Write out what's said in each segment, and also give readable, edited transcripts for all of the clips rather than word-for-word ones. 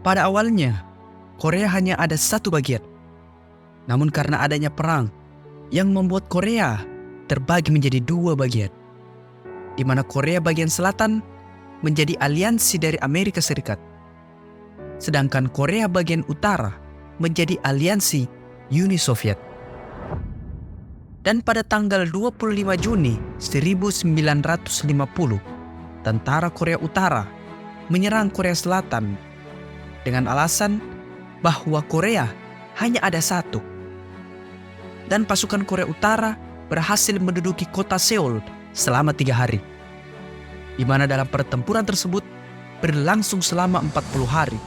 Pada awalnya, Korea hanya ada satu bagian. Namun karena adanya perang yang membuat Korea terbagi menjadi dua bagian, di mana Korea bagian selatan menjadi aliansi dari Amerika Serikat, sedangkan Korea bagian utara menjadi aliansi Uni Soviet. Dan pada tanggal 25 Juni 1950, tentara Korea Utara menyerang Korea Selatan dengan alasan bahwa Korea hanya ada satu. Dan pasukan Korea Utara berhasil menduduki kota Seoul selama 3 hari, di mana dalam pertempuran tersebut berlangsung selama 40 hari.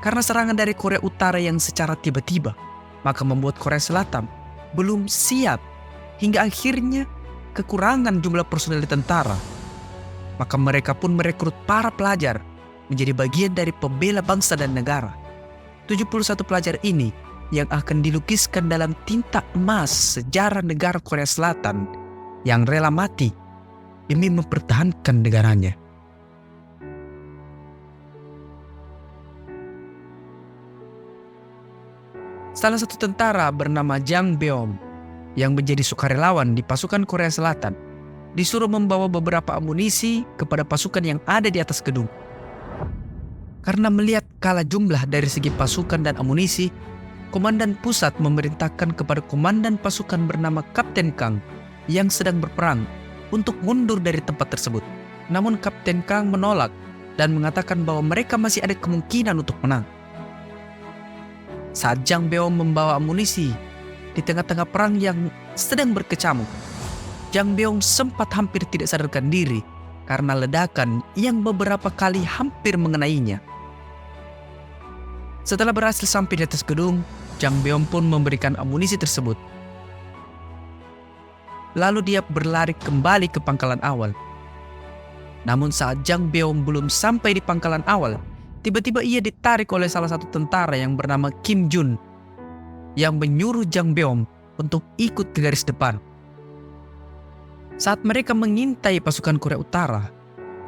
Karena serangan dari Korea Utara yang secara tiba-tiba, maka membuat Korea Selatan belum siap, hingga akhirnya kekurangan jumlah personel di tentara. Maka mereka pun merekrut para pelajar menjadi bagian dari pembela bangsa dan negara. 71 pelajar ini yang akan dilukiskan dalam tinta emas sejarah negara Korea Selatan yang rela mati demi mempertahankan negaranya. Salah satu tentara bernama Jang Beom yang menjadi sukarelawan di pasukan Korea Selatan disuruh membawa beberapa amunisi kepada pasukan yang ada di atas gedung. Karena melihat kalah jumlah dari segi pasukan dan amunisi, Komandan Pusat memerintahkan kepada komandan pasukan bernama Kapten Kang yang sedang berperang untuk mundur dari tempat tersebut. Namun Kapten Kang menolak dan mengatakan bahwa mereka masih ada kemungkinan untuk menang. Saat Jang Beom membawa amunisi di tengah-tengah perang yang sedang berkecamuk, Jang Beom sempat hampir tidak sadarkan diri karena ledakan yang beberapa kali hampir mengenainya. Setelah berhasil sampai di atas gedung, Jang Beom pun memberikan amunisi tersebut. Lalu dia berlari kembali ke pangkalan awal. Namun saat Jang Beom belum sampai di pangkalan awal, tiba-tiba ia ditarik oleh salah satu tentara yang bernama Kim Jun yang menyuruh Jang Beom untuk ikut ke garis depan. Saat mereka mengintai pasukan Korea Utara,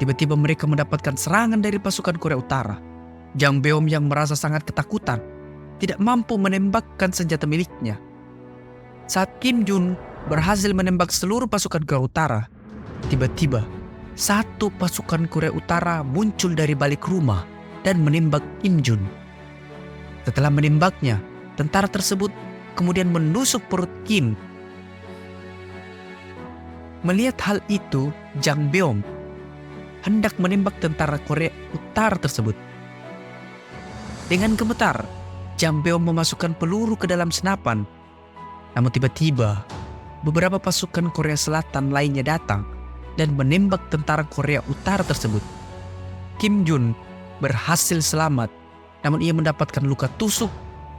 tiba-tiba mereka mendapatkan serangan dari pasukan Korea Utara. Jang Beom yang merasa sangat ketakutan tidak mampu menembakkan senjata miliknya. Saat Kim Jun berhasil menembak seluruh pasukan Korea Utara, tiba-tiba satu pasukan Korea Utara muncul dari balik rumah dan menembak Kim Jun. Setelah menembaknya, tentara tersebut kemudian menusuk perut Kim. Melihat hal itu, Jang Beom hendak menembak tentara Korea Utara tersebut. Dengan gemetar, Jang Beom memasukkan peluru ke dalam senapan. Namun tiba-tiba, beberapa pasukan Korea Selatan lainnya datang dan menembak tentara Korea Utara tersebut. Kim Jun berhasil selamat, namun ia mendapatkan luka tusuk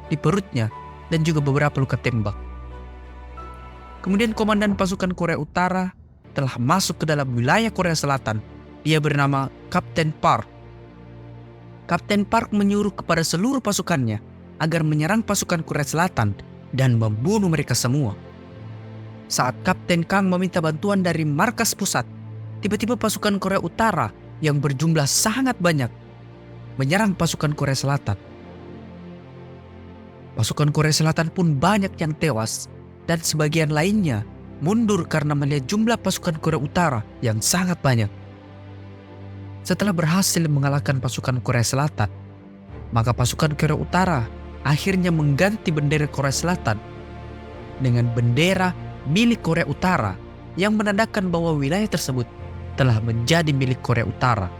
di perutnya dan juga beberapa luka tembak. Kemudian komandan pasukan Korea Utara telah masuk ke dalam wilayah Korea Selatan. Dia bernama Kapten Park. Kapten Park menyuruh kepada seluruh pasukannya agar menyerang pasukan Korea Selatan dan membunuh mereka semua. Saat Kapten Kang meminta bantuan dari markas pusat, tiba-tiba pasukan Korea Utara yang berjumlah sangat banyak menyerang pasukan Korea Selatan. Pasukan Korea Selatan pun banyak yang tewas dan sebagian lainnya mundur karena melihat jumlah pasukan Korea Utara yang sangat banyak. Setelah berhasil mengalahkan pasukan Korea Selatan, maka pasukan Korea Utara akhirnya mengganti bendera Korea Selatan dengan bendera milik Korea Utara yang menandakan bahwa wilayah tersebut telah menjadi milik Korea Utara.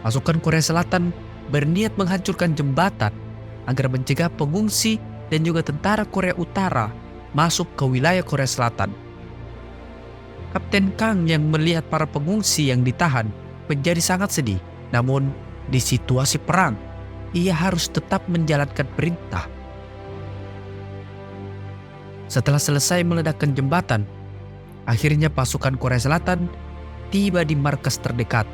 Pasukan Korea Selatan berniat menghancurkan jembatan agar mencegah pengungsi dan juga tentara Korea Utara masuk ke wilayah Korea Selatan. Kapten Kang yang melihat para pengungsi yang ditahan menjadi sangat sedih. Namun di situasi perang, ia harus tetap menjalankan perintah. Setelah selesai meledakkan jembatan, akhirnya pasukan Korea Selatan tiba di markas terdekat.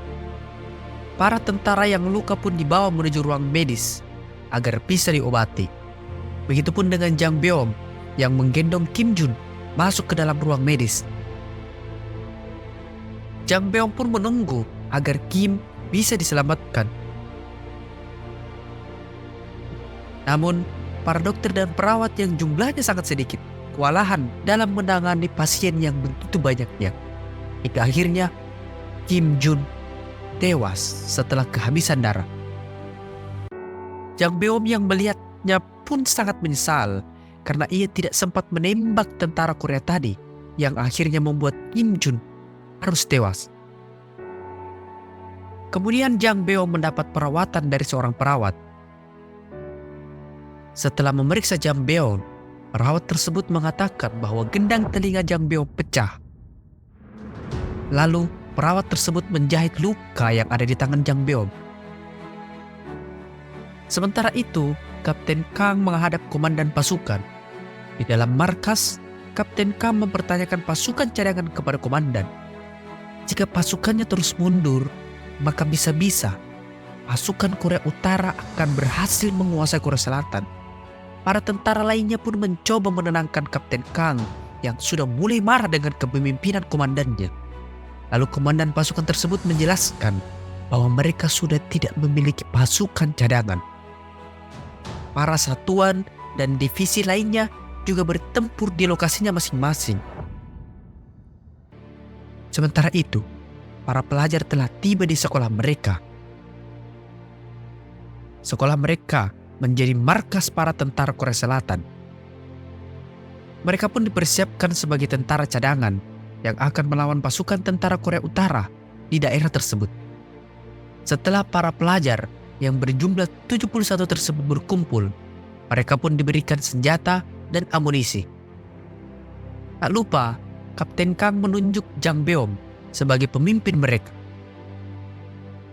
Para tentara yang luka pun dibawa menuju ruang medis agar bisa diobati. Begitupun dengan Jang Beom yang menggendong Kim Jun masuk ke dalam ruang medis. Jang Beom pun menunggu agar Kim bisa diselamatkan. Namun, para dokter dan perawat yang jumlahnya sangat sedikit kewalahan dalam menangani pasien yang begitu banyaknya. Hingga akhirnya Kim Jun tewas setelah kehabisan darah. Jang Beom yang melihatnya pun sangat menyesal karena ia tidak sempat menembak tentara Korea tadi yang akhirnya membuat Kim Jun harus tewas. Kemudian Jang Beom mendapat perawatan dari seorang perawat. Setelah memeriksa Jang Beom, perawat tersebut mengatakan bahwa gendang telinga Jang Beom pecah. Lalu perawat tersebut menjahit luka yang ada di tangan Jang Beom. Sementara itu, Kapten Kang menghadap komandan pasukan. Di dalam markas, Kapten Kang mempertanyakan pasukan cadangan kepada komandan. Jika pasukannya terus mundur, maka bisa-bisa pasukan Korea Utara akan berhasil menguasai Korea Selatan. Para tentara lainnya pun mencoba menenangkan Kapten Kang yang sudah mulai marah dengan kepemimpinan komandannya. Lalu komandan pasukan tersebut menjelaskan bahwa mereka sudah tidak memiliki pasukan cadangan. Para satuan dan divisi lainnya juga bertempur di lokasinya masing-masing. Sementara itu, para pelajar telah tiba di sekolah mereka. Sekolah mereka menjadi markas para tentara Korea Selatan. Mereka pun dipersiapkan sebagai tentara cadangan yang akan melawan pasukan tentara Korea Utara di daerah tersebut. Setelah para pelajar yang berjumlah 71 tersebut berkumpul, mereka pun diberikan senjata dan amunisi. Tak lupa, Kapten Kang menunjuk Jang Beom sebagai pemimpin mereka.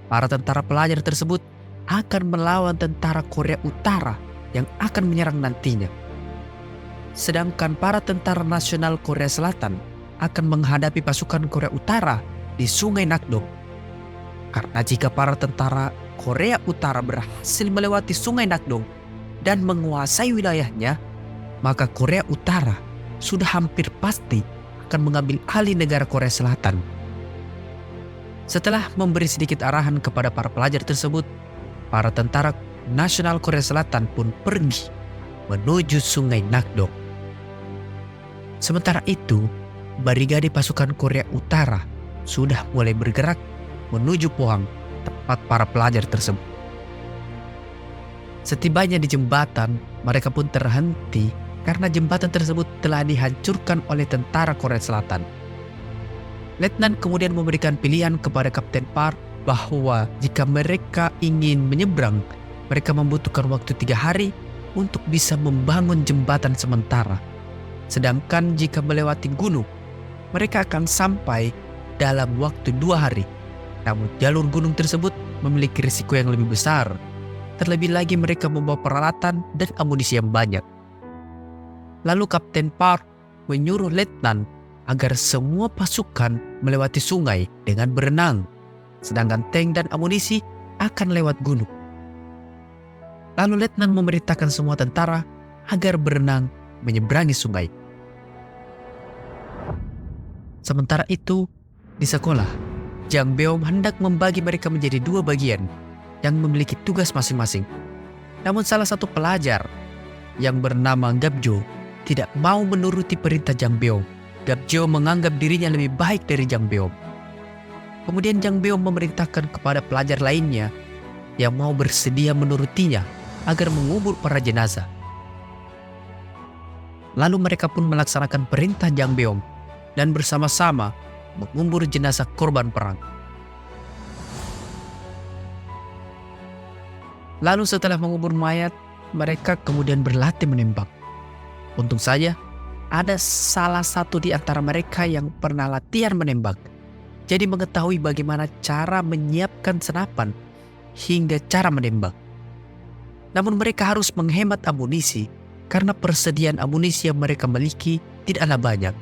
Para tentara pelajar tersebut akan melawan tentara Korea Utara yang akan menyerang nantinya. Sedangkan para tentara nasional Korea Selatan akan menghadapi pasukan Korea Utara di Sungai Nakdong. Karena jika para tentara Korea Utara berhasil melewati Sungai Nakdong dan menguasai wilayahnya, maka Korea Utara sudah hampir pasti akan mengambil alih negara Korea Selatan. Setelah memberi sedikit arahan kepada para pelajar tersebut, para tentara nasional Korea Selatan pun pergi menuju Sungai Nakdong. Sementara itu, barigade pasukan Korea Utara sudah mulai bergerak menuju Pohang, tempat para pelajar tersebut. Setibanya di jembatan, mereka pun terhenti karena jembatan tersebut telah dihancurkan oleh tentara Korea Selatan. Letnan kemudian memberikan pilihan kepada Kapten Park bahwa jika mereka ingin menyeberang, mereka membutuhkan waktu 3 hari untuk bisa membangun jembatan sementara. Sedangkan jika melewati gunung, mereka akan sampai dalam waktu 2 hari. Namun jalur gunung tersebut memiliki risiko yang lebih besar. Terlebih lagi mereka membawa peralatan dan amunisi yang banyak. Lalu Kapten Park menyuruh letnan agar semua pasukan melewati sungai dengan berenang, sedangkan tank dan amunisi akan lewat gunung. Lalu letnan memerintahkan semua tentara agar berenang menyeberangi sungai. Sementara itu, di sekolah, Jang Beom hendak membagi mereka menjadi 2 bagian yang memiliki tugas masing-masing. Namun salah satu pelajar yang bernama Gapjo tidak mau menuruti perintah Jang Beom. Gapjo menganggap dirinya lebih baik dari Jang Beom. Kemudian Jang Beom memerintahkan kepada pelajar lainnya yang mau bersedia menurutinya agar mengubur para jenazah. Lalu mereka pun melaksanakan perintah Jang Beom dan bersama-sama mengubur jenazah korban perang. Lalu setelah mengubur mayat, mereka kemudian berlatih menembak. Untung saja, ada salah satu di antara mereka yang pernah latihan menembak. Jadi mengetahui bagaimana cara menyiapkan senapan hingga cara menembak. Namun mereka harus menghemat amunisi karena persediaan amunisi yang mereka miliki tidaklah banyak.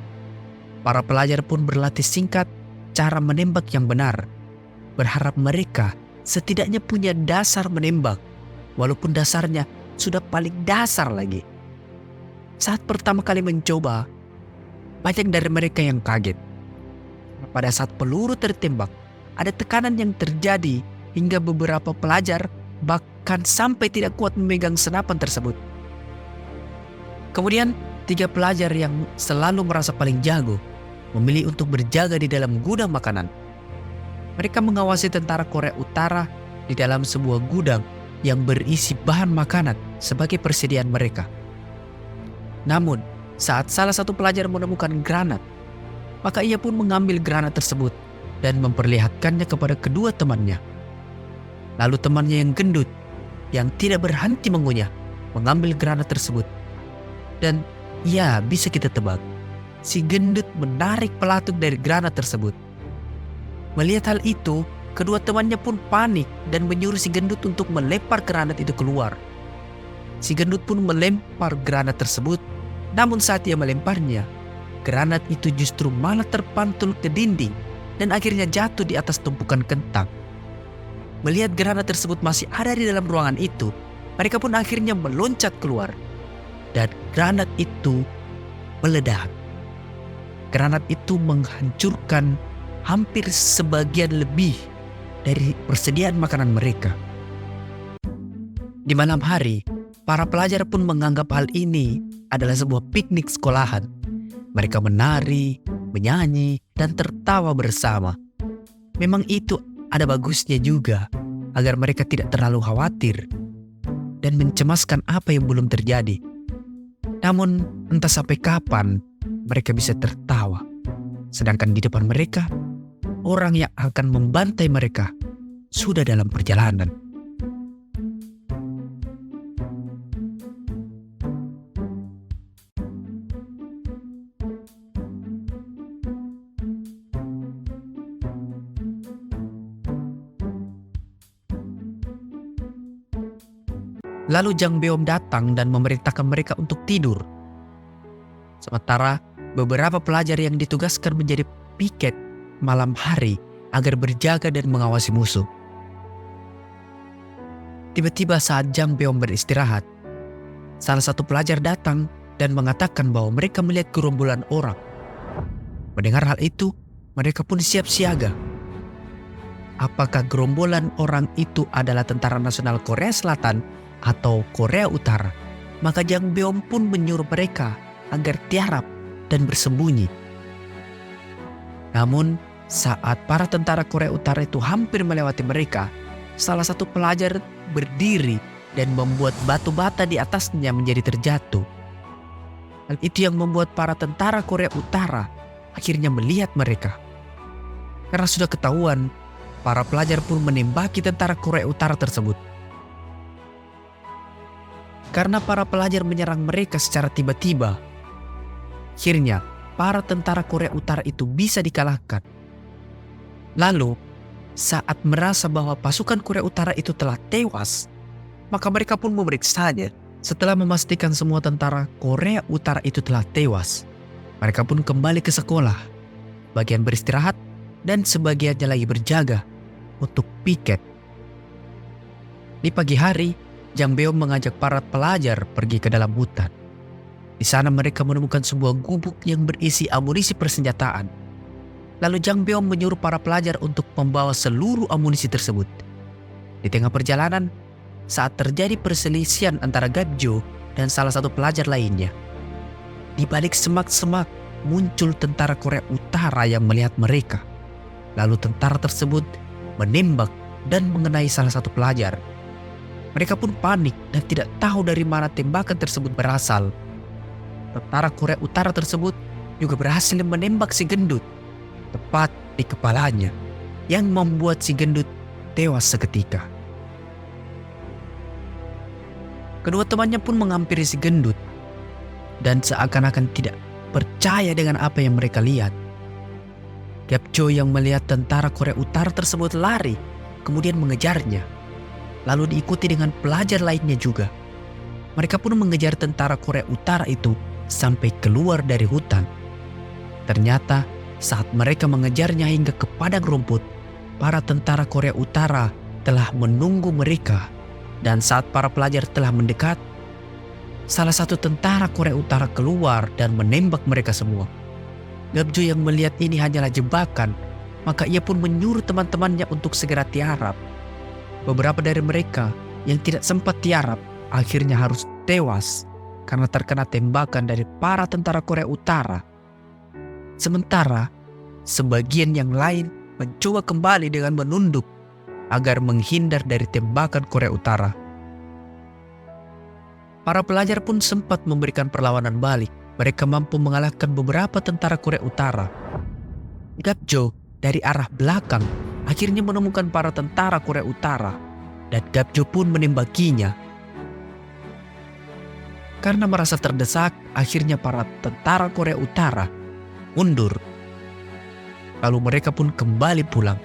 Para pelajar pun berlatih singkat cara menembak yang benar. Berharap mereka setidaknya punya dasar menembak, walaupun dasarnya sudah paling dasar lagi. Saat pertama kali mencoba, banyak dari mereka yang kaget. Pada saat peluru tertembak, ada tekanan yang terjadi hingga beberapa pelajar bahkan sampai tidak kuat memegang senapan tersebut. Kemudian 3 pelajar yang selalu merasa paling jago memilih untuk berjaga di dalam gudang makanan. Mereka mengawasi tentara Korea Utara di dalam sebuah gudang yang berisi bahan makanan sebagai persediaan mereka. Namun, saat salah satu pelajar menemukan granat, maka ia pun mengambil granat tersebut dan memperlihatkannya kepada kedua temannya. Lalu temannya yang gendut, yang tidak berhenti mengunyah, mengambil granat tersebut. Dan ya, bisa kita tebak, si gendut menarik pelatuk dari granat tersebut. Melihat hal itu, kedua temannya pun panik dan menyuruh si gendut untuk melempar granat itu keluar. Si gendut pun melempar granat tersebut, namun saat ia melemparnya, granat itu justru malah terpantul ke dinding dan akhirnya jatuh di atas tumpukan kentang. Melihat granat tersebut masih ada di dalam ruangan itu, mereka pun akhirnya meloncat keluar. Dan granat itu meledak. Granat itu menghancurkan hampir sebagian lebih dari persediaan makanan mereka. Di malam hari, para pelajar pun menganggap hal ini adalah sebuah piknik sekolahan. Mereka menari, menyanyi, dan tertawa bersama. Memang itu ada bagusnya juga, agar mereka tidak terlalu khawatir dan mencemaskan apa yang belum terjadi. Namun, entah sampai kapan mereka bisa tertawa. Sedangkan di depan mereka, orang yang akan membantai mereka sudah dalam perjalanan. Lalu Jang Beom datang dan memerintahkan mereka untuk tidur. Sementara beberapa pelajar yang ditugaskan menjadi piket malam hari agar berjaga dan mengawasi musuh. Tiba-tiba saat Jang Beom beristirahat, salah satu pelajar datang dan mengatakan bahwa mereka melihat gerombolan orang. Mendengar hal itu, mereka pun siap siaga. Apakah gerombolan orang itu adalah Tentara Nasional Korea Selatan atau Korea Utara? Maka Jang Beom pun menyuruh mereka agar tiarap dan bersembunyi. Namun saat para tentara Korea Utara itu hampir melewati mereka, salah satu pelajar berdiri dan membuat batu bata di atasnya menjadi terjatuh. Hal itu yang membuat para tentara Korea Utara akhirnya melihat mereka. Karena sudah ketahuan, para pelajar pun menembaki tentara Korea Utara tersebut. Karena para pelajar menyerang mereka secara tiba-tiba, akhirnya para tentara Korea Utara itu bisa dikalahkan. Lalu, saat merasa bahwa pasukan Korea Utara itu telah tewas, maka mereka pun memeriksanya. Setelah memastikan semua tentara Korea Utara itu telah tewas, mereka pun kembali ke sekolah, bagian beristirahat dan sebagiannya lagi berjaga untuk piket. Di pagi hari, Jang Beom mengajak para pelajar pergi ke dalam hutan. Di sana mereka menemukan sebuah gubuk yang berisi amunisi persenjataan. Lalu Jang Beom menyuruh para pelajar untuk membawa seluruh amunisi tersebut. Di tengah perjalanan, saat terjadi perselisihan antara Gapjo dan salah satu pelajar lainnya, di balik semak-semak muncul tentara Korea Utara yang melihat mereka. Lalu tentara tersebut menembak dan mengenai salah satu pelajar. Mereka pun panik dan tidak tahu dari mana tembakan tersebut berasal. Tentara Korea Utara tersebut juga berhasil menembak si gendut tepat di kepalanya, yang membuat si gendut tewas seketika. Kedua temannya pun menghampiri si gendut dan seakan-akan tidak percaya dengan apa yang mereka lihat. Gapjo yang melihat tentara Korea Utara tersebut lari, kemudian mengejarnya. Lalu diikuti dengan pelajar lainnya juga. Mereka pun mengejar tentara Korea Utara itu sampai keluar dari hutan. Ternyata saat mereka mengejarnya hingga ke padang rumput, para tentara Korea Utara telah menunggu mereka. Dan saat para pelajar telah mendekat, salah satu tentara Korea Utara keluar dan menembak mereka semua. Gapjo yang melihat ini hanyalah jebakan, maka ia pun menyuruh teman-temannya untuk segera tiarap. Beberapa dari mereka yang tidak sempat tiarap akhirnya harus tewas karena terkena tembakan dari para tentara Korea Utara. Sementara sebagian yang lain mencoba kembali dengan menunduk agar menghindar dari tembakan Korea Utara. Para pelajar pun sempat memberikan perlawanan balik. Mereka mampu mengalahkan beberapa tentara Korea Utara. Gapjo dari arah belakang akhirnya menemukan para tentara Korea Utara dan Gapjo pun menembakinya. Karena merasa terdesak, akhirnya para tentara Korea Utara mundur. Lalu mereka pun kembali pulang.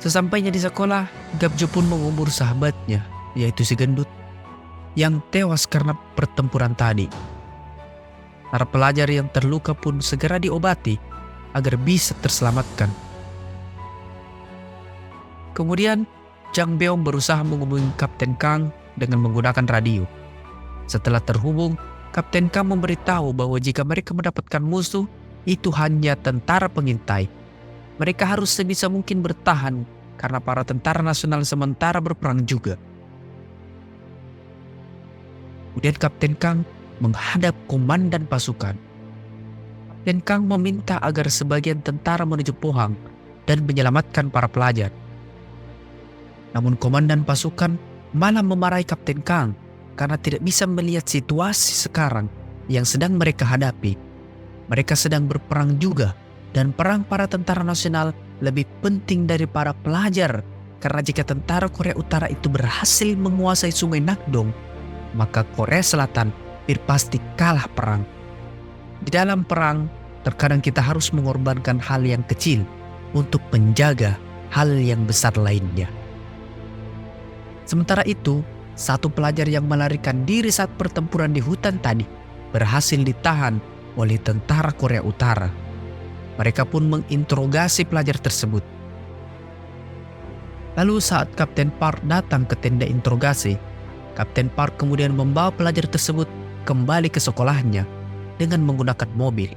Sesampainya di sekolah, Gapjo pun mengubur sahabatnya, yaitu si gendut, yang tewas karena pertempuran tadi. Para pelajar yang terluka pun segera diobati agar bisa terselamatkan. Kemudian, Jang Beom berusaha menghubungi Kapten Kang dengan menggunakan radio. Setelah terhubung, Kapten Kang memberitahu bahwa jika mereka mendapatkan musuh, itu hanya tentara pengintai. Mereka harus sebisa mungkin bertahan karena para tentara nasional sementara berperang juga. Kemudian Kapten Kang menghadap komandan pasukan. Kapten Kang meminta agar sebagian tentara menuju Pohang dan menyelamatkan para pelajar. Namun komandan pasukan malah memarahi Kapten Kang karena tidak bisa melihat situasi sekarang yang sedang mereka hadapi. Mereka sedang berperang juga, dan perang para tentara nasional lebih penting dari para pelajar, karena jika tentara Korea Utara itu berhasil menguasai Sungai Nakdong, maka Korea Selatan pasti kalah perang. Di dalam perang, terkadang kita harus mengorbankan hal yang kecil untuk menjaga hal yang besar lainnya. Sementara itu, satu pelajar yang melarikan diri saat pertempuran di hutan tadi berhasil ditahan oleh tentara Korea Utara. Mereka pun menginterogasi pelajar tersebut. Lalu saat Kapten Park datang ke tenda interogasi, Kapten Park kemudian membawa pelajar tersebut kembali ke sekolahnya dengan menggunakan mobil.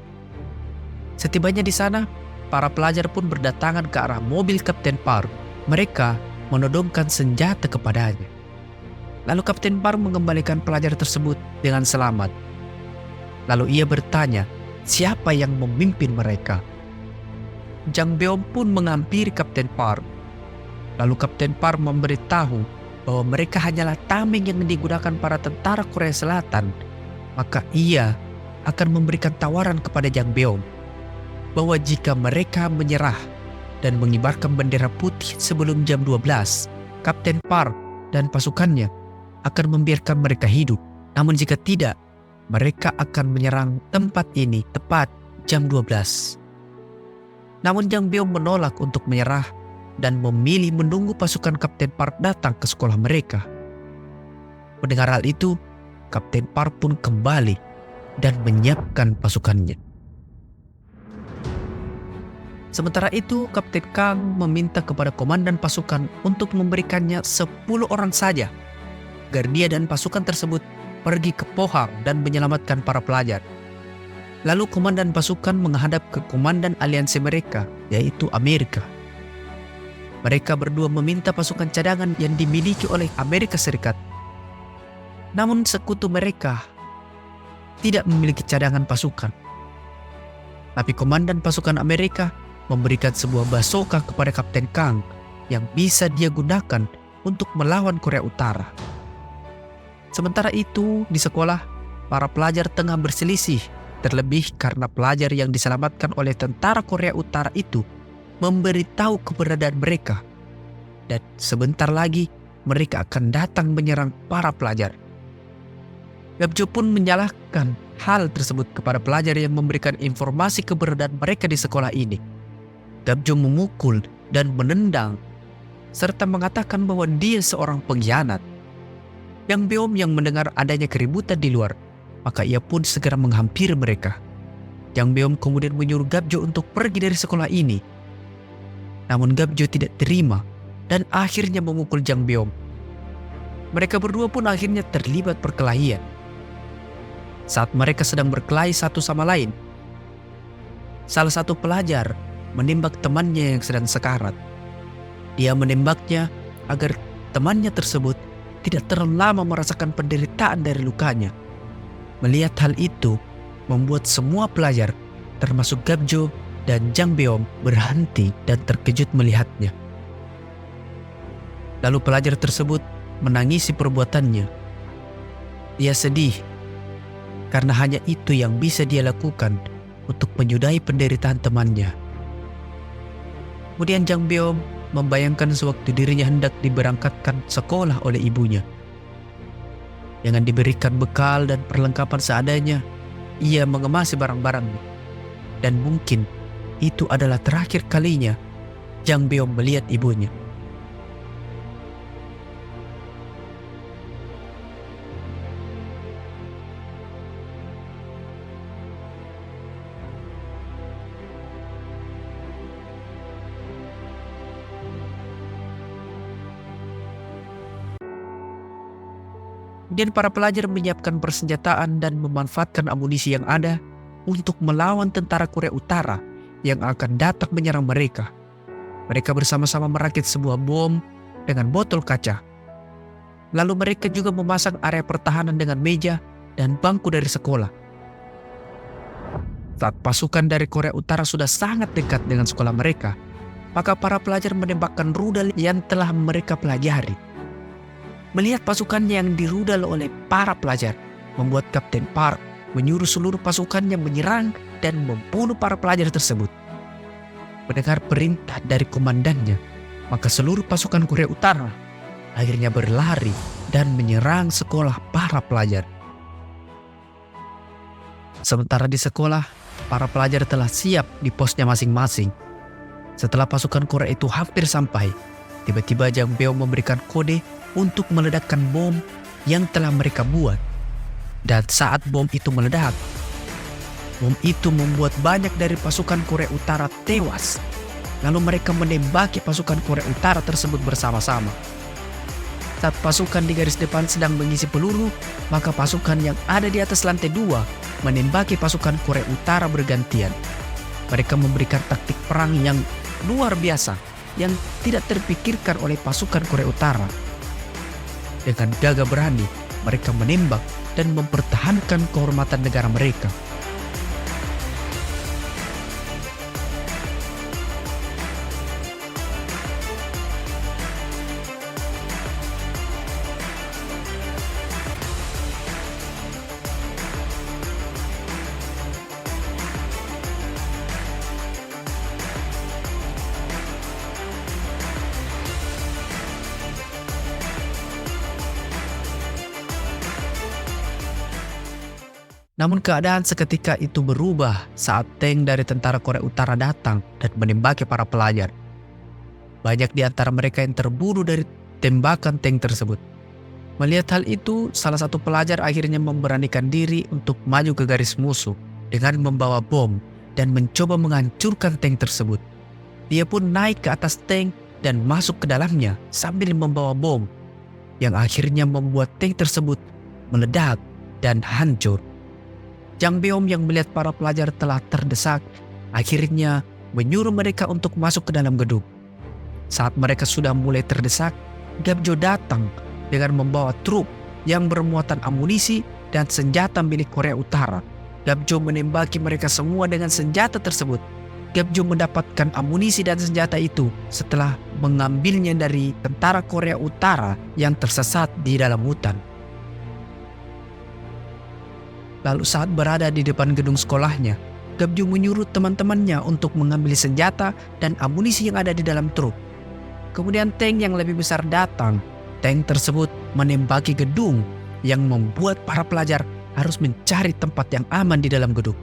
Setibanya di sana, para pelajar pun berdatangan ke arah mobil Kapten Park. Mereka menodongkan senjata kepadanya. Lalu Kapten Park mengembalikan pelajar tersebut dengan selamat. Lalu ia bertanya, siapa yang memimpin mereka? Jang Beom pun menghampiri Kapten Park. Lalu Kapten Park memberitahu bahwa mereka hanyalah tameng yang digunakan para tentara Korea Selatan. Maka ia akan memberikan tawaran kepada Jang Beom bahwa jika mereka menyerah dan mengibarkan bendera putih sebelum jam 12, Kapten Park dan pasukannya akan membiarkan mereka hidup. Namun jika tidak, mereka akan menyerang tempat ini tepat jam 12. Namun Jang Beom menolak untuk menyerah dan memilih menunggu pasukan Kapten Park datang ke sekolah mereka. Mendengar hal itu, Kapten Park pun kembali dan menyiapkan pasukannya. Sementara itu, Kapten Kang meminta kepada komandan pasukan untuk memberikannya 10 orang saja agar dia dan pasukan tersebut pergi ke Pohang dan menyelamatkan para pelajar. Lalu komandan pasukan menghadap ke komandan aliansi mereka, yaitu Amerika. Mereka berdua meminta pasukan cadangan yang dimiliki oleh Amerika Serikat. Namun sekutu mereka tidak memiliki cadangan pasukan. Tapi komandan pasukan Amerika memberikan sebuah bazooka kepada Kapten Kang yang bisa dia gunakan untuk melawan Korea Utara. Sementara itu, di sekolah, para pelajar tengah berselisih, terlebih karena pelajar yang diselamatkan oleh tentara Korea Utara itu memberitahu keberadaan mereka. Dan sebentar lagi, mereka akan datang menyerang para pelajar. Gapjo pun menyalahkan hal tersebut kepada pelajar yang memberikan informasi keberadaan mereka di sekolah ini. Gapjo memukul dan menendang, serta mengatakan bahwa dia seorang pengkhianat. Jang Beom yang mendengar adanya keributan di luar, maka ia pun segera menghampiri mereka. Jang Beom kemudian menyuruh Gapjo untuk pergi dari sekolah ini. Namun Gapjo tidak terima dan akhirnya memukul Jang Beom. Mereka berdua pun akhirnya terlibat perkelahian. Saat mereka sedang berkelahi satu sama lain, salah satu pelajar menembak temannya yang sedang sekarat. Dia menembaknya agar temannya tersebut tidak terlalu lama merasakan penderitaan dari lukanya. Melihat hal itu, membuat semua pelajar, termasuk Gabjo dan Jang Beom, berhenti dan terkejut melihatnya. Lalu pelajar tersebut menangisi perbuatannya. Ia sedih karena hanya itu yang bisa dia lakukan untuk menyudahi penderitaan temannya. Kemudian Jang Beom membayangkan sewaktu dirinya hendak diberangkatkan sekolah oleh ibunya. Dengan diberikan bekal dan perlengkapan seadanya, ia mengemasi barang-barangnya. Dan mungkin itu adalah terakhir kalinya Jang Beom melihat ibunya. Kemudian para pelajar menyiapkan persenjataan dan memanfaatkan amunisi yang ada untuk melawan tentara Korea Utara yang akan datang menyerang mereka. Mereka bersama-sama merakit sebuah bom dengan botol kaca. Lalu mereka juga memasang area pertahanan dengan meja dan bangku dari sekolah. Saat pasukan dari Korea Utara sudah sangat dekat dengan sekolah mereka, maka para pelajar menembakkan rudal yang telah mereka pelajari. Melihat pasukannya yang dirudal oleh para pelajar, membuat Kapten Park menyuruh seluruh pasukannya menyerang dan membunuh para pelajar tersebut. Mendengar perintah dari komandannya, maka seluruh pasukan Korea Utara akhirnya berlari dan menyerang sekolah para pelajar. Sementara di sekolah, para pelajar telah siap di posnya masing-masing. Setelah pasukan Korea itu hampir sampai, tiba-tiba Jang Beom memberikan kode untuk meledakkan bom yang telah mereka buat. Dan saat bom itu meledak, bom itu membuat banyak dari pasukan Korea Utara tewas. Lalu mereka menembaki pasukan Korea Utara tersebut bersama-sama. Saat pasukan di garis depan sedang mengisi peluru, maka pasukan yang ada di atas lantai 2 menembaki pasukan Korea Utara bergantian. Mereka memberikan taktik perang yang luar biasa yang tidak terpikirkan oleh pasukan Korea Utara. Dengan gagah berani, mereka menembak dan mempertahankan kehormatan negara mereka. Namun keadaan seketika itu berubah saat tank dari tentara Korea Utara datang dan menembaki para pelajar. Banyak di antara mereka yang terbunuh dari tembakan tank tersebut. Melihat hal itu, salah satu pelajar akhirnya memberanikan diri untuk maju ke garis musuh dengan membawa bom dan mencoba menghancurkan tank tersebut. Dia pun naik ke atas tank dan masuk ke dalamnya sambil membawa bom, yang akhirnya membuat tank tersebut meledak dan hancur. Jang Beom yang melihat para pelajar telah terdesak, akhirnya menyuruh mereka untuk masuk ke dalam gedung. Saat mereka sudah mulai terdesak, Gabjo datang dengan membawa truk yang bermuatan amunisi dan senjata milik Korea Utara. Gabjo menembaki mereka semua dengan senjata tersebut. Gabjo mendapatkan amunisi dan senjata itu setelah mengambilnya dari tentara Korea Utara yang tersesat di dalam hutan. Lalu saat berada di depan gedung sekolahnya, Gabjo menyuruh teman-temannya untuk mengambil senjata dan amunisi yang ada di dalam truk. Kemudian tank yang lebih besar datang. Tank tersebut menembaki gedung yang membuat para pelajar harus mencari tempat yang aman di dalam gedung.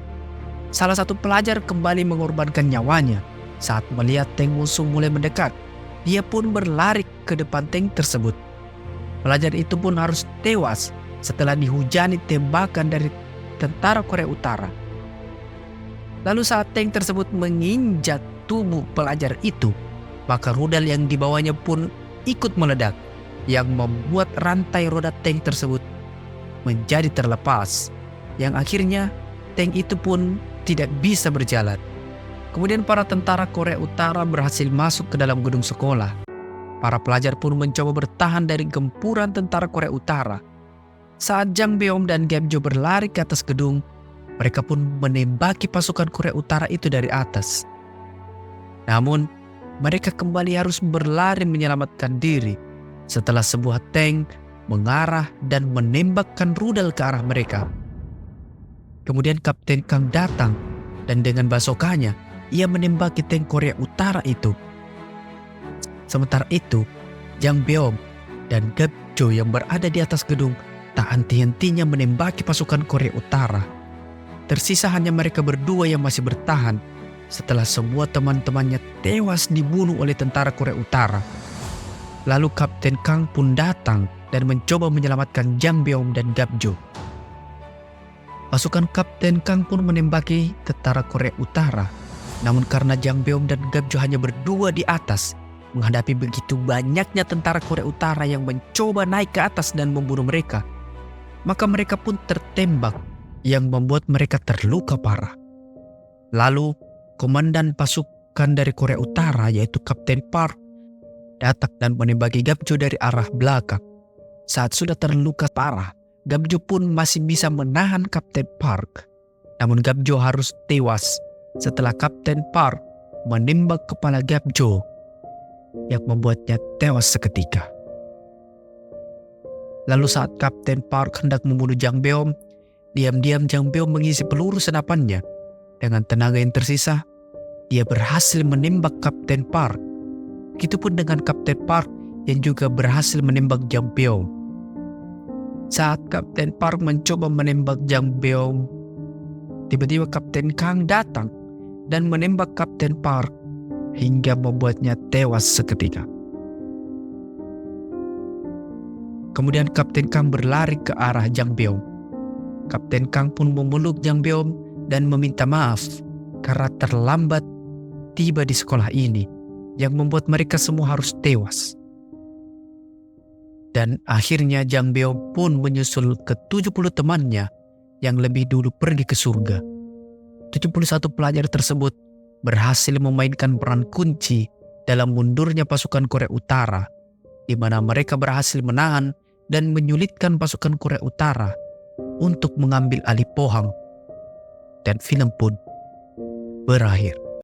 Salah satu pelajar kembali mengorbankan nyawanya saat melihat tank musuh mulai mendekat. Dia pun berlari ke depan tank tersebut. Pelajar itu pun harus tewas setelah dihujani tembakan dari tentara Korea Utara. Lalu saat tank tersebut menginjak tubuh pelajar itu, maka rudal yang dibawanya pun ikut meledak, yang membuat rantai roda tank tersebut menjadi terlepas, yang akhirnya tank itu pun tidak bisa berjalan. Kemudian para tentara Korea Utara berhasil masuk ke dalam gedung sekolah Para pelajar pun mencoba bertahan dari gempuran tentara Korea Utara. Saat Jang Beom dan Gap Jo berlari ke atas gedung, mereka pun menembaki pasukan Korea Utara itu dari atas. Namun, mereka kembali harus berlari menyelamatkan diri setelah sebuah tank mengarah dan menembakkan rudal ke arah mereka. Kemudian Kapten Kang datang dan dengan basokannya ia menembaki tank Korea Utara itu. Sementara itu, Jang Beom dan Gap Jo yang berada di atas gedung tak henti-hentinya menembaki pasukan Korea Utara. Tersisa hanya mereka berdua yang masih bertahan setelah semua teman-temannya tewas dibunuh oleh tentara Korea Utara. Lalu Kapten Kang pun datang dan mencoba menyelamatkan Jang Beom dan Gap Jo. Pasukan Kapten Kang pun menembaki tentara Korea Utara. Namun karena Jang Beom dan Gap Jo hanya berdua di atas, menghadapi begitu banyaknya tentara Korea Utara yang mencoba naik ke atas dan membunuh mereka, maka mereka pun tertembak yang membuat mereka terluka parah. Lalu komandan pasukan dari Korea Utara yaitu Kapten Park datang dan menembaki Gap Jo dari arah belakang. Saat sudah terluka parah, Gap Jo pun masih bisa menahan Kapten Park. Namun Gap Jo harus tewas setelah Kapten Park menembak kepala Gap Jo yang membuatnya tewas seketika. Lalu saat Kapten Park hendak membunuh Jang Beom, diam-diam Jang Beom mengisi peluru senapannya. Dengan tenaga yang tersisa, dia berhasil menembak Kapten Park. Begitupun dengan Kapten Park yang juga berhasil menembak Jang Beom. Saat Kapten Park mencoba menembak Jang Beom, tiba-tiba Kapten Kang datang dan menembak Kapten Park hingga membuatnya tewas seketika. Kemudian Kapten Kang berlari ke arah Jang Beom. Kapten Kang pun memeluk Jang Beom dan meminta maaf karena terlambat tiba di sekolah ini yang membuat mereka semua harus tewas. Dan akhirnya Jang Beom pun menyusul ke 70 temannya yang lebih dulu pergi ke surga. 71 pelajar tersebut berhasil memainkan peran kunci dalam mundurnya pasukan Korea Utara, di mana mereka berhasil menahan dan menyulitkan pasukan Korea Utara untuk mengambil alih Pohang. Dan film pun berakhir.